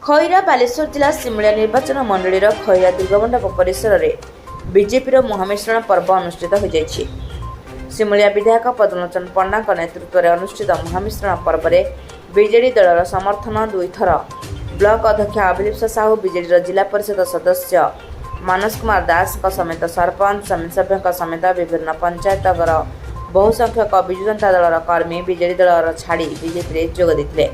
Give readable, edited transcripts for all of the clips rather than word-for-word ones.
खैरा बालेश्वर जिला सिमुलिया निर्वाचन मंडलीर खैरा दुर्गमंडप परिसर में बीजेपी महामिश्रण पर्व अनुष्ठित हो जाइए। सिमुलिया विधायक पद्मलोचन पंडा नेतृत्व में अनुष्ठित महामिश्रण पर्व में बीजेडी दलर समर्थन दुई थर ब्लॉक अध्यक्ष अभिलिप्सा साहू बीजेडी जिला परिषद सदस्य मानस कुमार दास समेत सरपंच समिति सभ्यों समेत विभिन्न पंचायत बहुसंख्यक विजु जनता दलर कर्मी बीजेडी दलर छाड़ी बीजेपी जोग देते।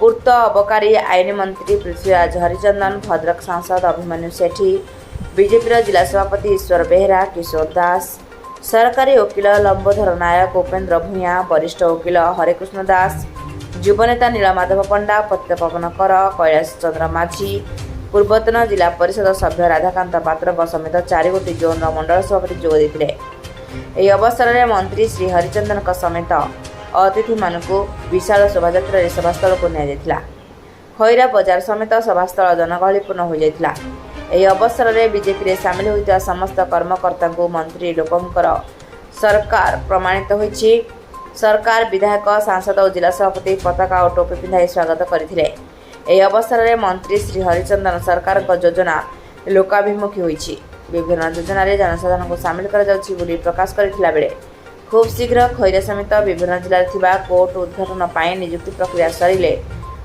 पूर्त अबकारी आईन मंत्री पृथ्वीराज हरिचंदन, भद्रक सांसद अभिमन्यु सेठी, बीजेपी जिला सभापति ईश्वर बेहरा, किशोर दास, सरकारी वकिल लंबोधर नायक, उपेन्द्र भूया, वरिष्ठ वकिल हरेकृष्ण दास, युवनेता नीलमाधव पंडा, पतित पवन कर, कैलाश चंद्र माझी, पूर्वतन जिला परिषद सभ्य राधाकांत पात्र समेत 4 गोटी जोन मंडल सभापति जोग देते। यह अवसर में मंत्री श्री हरिचंदन समेत अतिथि मानक विशाल शोभायात्रा सभास्थल को निया खैरा बजार समेत सभास्थल जनगहलीपूर्ण हो जाता। यह अवसर में बीजेपी सामिल होता समस्त कर्मकर्ता मंत्री लोकंकर सरकार प्रमाणित होती। सरकार विधायक सांसद और जिला सभापति पताका और टोपी पिंधाई स्वागत करते। यह अवसर में मंत्री श्री हरिचंदन सरकार योजना लोकाभिमुखी होती। विभिन्न योजन जनसाधारण को सामिल कर प्रकाश करथिला बेले खूब शीघ्र खैरा समेत विभिन्न जिले कोर्ट उद्घाटन पर नियुक्ति प्रक्रिया सरिले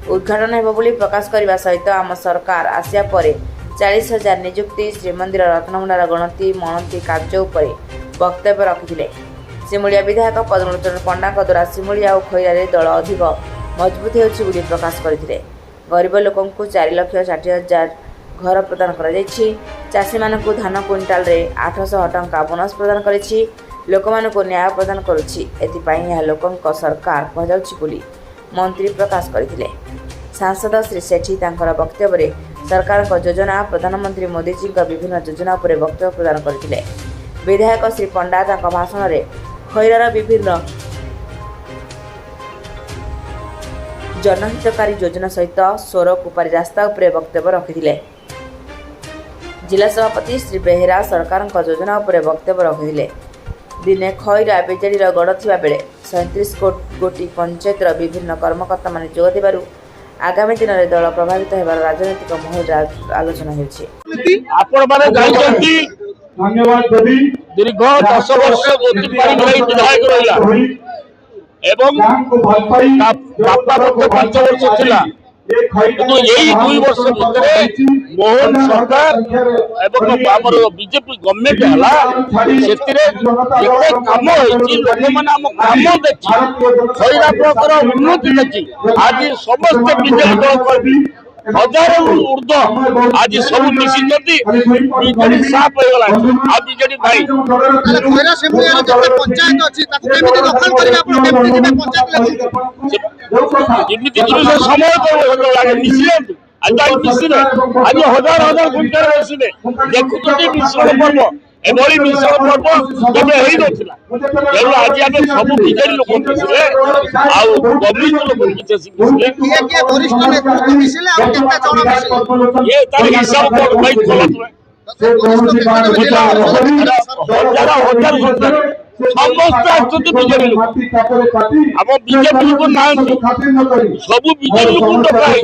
उद्घाटन हेब बोली प्रकाश करने सहित आम सरकार आसिया पर 40,000 नियुक्ति श्रीमंदिर रत्नभंडार गणति मणति कार्य उपर वक्तव्य रखिते। सिमुलिया विधायक पद्मलोचन पंडा द्वारा सिमुलिया और खैरा दल अधिक मजबूत होती प्रकाश करते। गरीब लोक 4,60,000 घर प्रदान कर चाषी मानक धान क्विंटाल 800 टंका बोनस प्रदान करिछि। लोक मानक न्याय प्रदान करुछि। एथिपाई यह लोकंक सरकार कहुछि बोली मंत्री प्रकाश करथिले। सांसद श्री सेठी तांकर वक्तव्य में सरकार योजना प्रधानमंत्री मोदी जी विभिन्न योजना पर वक्तव्य प्रदान करथिले। विधायक श्री पंडा तांका भाषण में खैरार विभिन्न जनहितकारी योजना सहित 16 कुपारी रास्ता उपर वक्तव्य रखिथिले। जिला सभापति श्री बेहरा सरकार योजना उपर वक्तव्य रखिथिले। दिने खैरा बीजेडी गढ़ थिबा बेले 37 गोटी पंचायत विभिन्न कर्मकर्ता माने जोग देबारु आगामी दिन में दल प्रभावित होबार राजनीतिक माहौल आलोचना होछि। आपण माने जानिछंती दीर्घ 10 वर्ष गोटीपाड़ी विधायक रहिला एवं बापा 5 वर्ष थिला किंतु यही 2 वर्ष भितर मोहन सरकार एवं बीजेपी गवर्नमेंट है से कम लोक मैंने आम काम देखी खैरा ब्लॉक उन्नति देखी आज समस्त बीजेपी दल हजार ऊर्ध आज सब मिसी बीजेडी साफ हो गला आ बीजेडी भाई खैरा सिमुलिया पंचायत अछि ताकू केमिति दखल करिवे आपण केमिति जिबे पंचायत जेमिति जिबे समय को लागे मिसिले आज मिसिले आज हजार हजार गुंटर मिसिले देखुछी मिश्रण पर्व एभली मिश्रण पर्व केबे हेई नथिला जेरो आज आमे सब बीजेडी लोक मिसिले आ गवर्नमेंट लोक मिसिले के वरिष्ठ नेतृत्व मिसिले आ केता जण मिसिले ये तार हिसाब कोड भाई खोलत हजार समस्त आसुदी बीजेपी लोक आम बीजेपी को ना सब बीजेपी लोक डकाई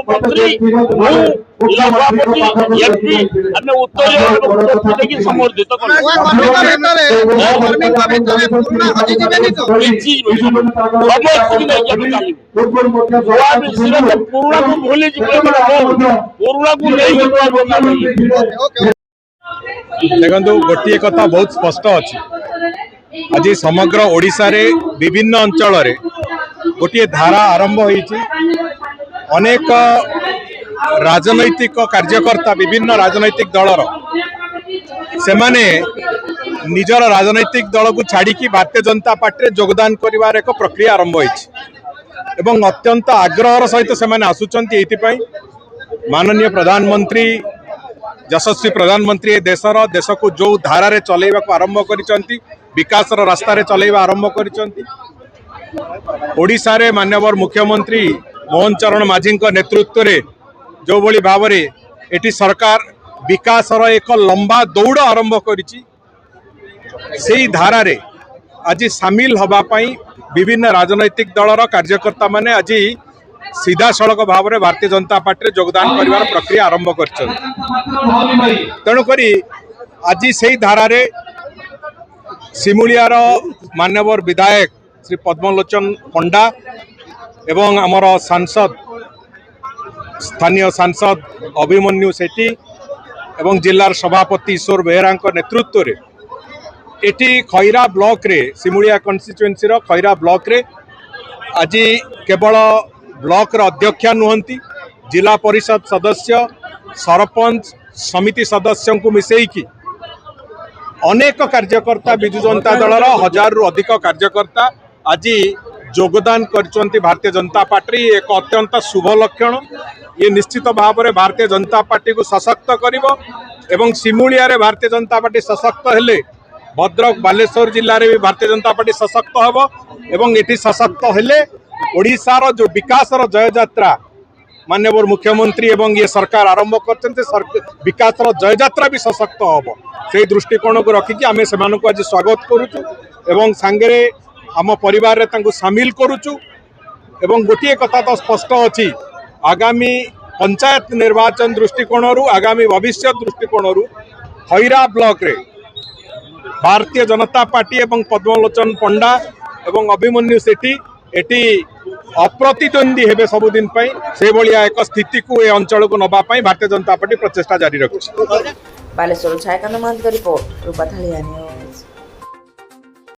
मंत्री जिला सभापति एमपी आम उत्तर समर्थित पुराणा को भूली पुराणा को नहीं देखो गोटे कथा बहुत स्पष्ट अच्छी आज समग्र ओडिशा रे विभिन्न अंचल रे गोटे धारा आरंभ होईची। अनेक राजनैतिक कार्यकर्ता विभिन्न राजनैतिक दलर से माने निजर राजनैतिक दल को छाड़ी भारतीय जनता पार्टी रे योगदान करिवार एक प्रक्रिया आरंभ होईची एवं अत्यंत आग्रहर सहित से माने आसुचंती एथिपाई माननीय प्रधानमंत्री यशस्वी प्रधानमंत्री देश को जो धारा चलैवा आरंभ करिसंती विकास रास्ता रे चलैवा आरंभ करिसंती। ओडिशा रे माननीय मुख्यमंत्री मोहन चरण माझी नेतृत्व रे जो भली भाव रे एटी सरकार विकास एक लंबा दौड़ आरंभ करिछि सेही धारा रे आज सामिल हवा पाई विभिन्न राजनैतिक दलर कार्यकर्ता माने आज सीधा सड़क भाव में भारतीय जनता पार्टी योगदान कर प्रक्रिया आरंभ कर तेणुक आज से धारा सिमुलियार मान्यवर विधायक श्री पद्मलोचन पंडा एवं आमर सांसद स्थानीय सांसद अभिमन्यु सेठी एवं जिलार सभापति ईश्वर बेहरा नेतृत्व में एटी खैरा ब्लॉक रे सिमुलिया कन्स्टिट्युएंसी खैरा ब्लॉक रे आज केवल ब्लॉक अध्यक्षा नुहंती जिला परिषद सदस्य सरपंच समिति सदस्यों को मिसेकी अनेक कार्यकर्ता विजु जनता दलर 1000 रु अधिक कार्यकर्ता आज योगदान कर भारतीय जनता पार्टी एक अत्यंत शुभ लक्षण ये निश्चित भाव में भारतीय जनता पार्टी को सशक्त कर सिमुलिया रे भारतीय जनता पार्टी सशक्त हेले भद्रक बालेश्वर जिले में भी भारतीय जनता पार्टी सशक्त हम एवं ये सशक्त हेले ओडिशार जो विकास जय यात्रा माननीय मुख्यमंत्री एवं ये सरकार आरंभ कर विकास जय यात्रा भी सशक्त हम से दृष्टिकोण को रखिकी आम से आज स्वागत करुचु एवं सांगे आम परिवार रे तांको सामिल करुचु एवं गोटे कथा तो स्पष्ट अच्छी आगामी पंचायत निर्वाचन दृष्टिकोण आगामी भविष्य दृष्टिकोण खैरा ब्लॉक रे भारतीय जनता पार्टी एवं पद्मलोचन पंडा एवं अभिमन्यु सेठी एटी अप्रतिद्वंदी हेबे सबुदिन से भाया एक स्थिति को ए अंचल को नवाई भारतीय जनता पार्टी प्रचेषा जारी रखुଛି। बालेश्वर छायाकांत महंत रिपोर्ट रूपाथालिया न्यूज।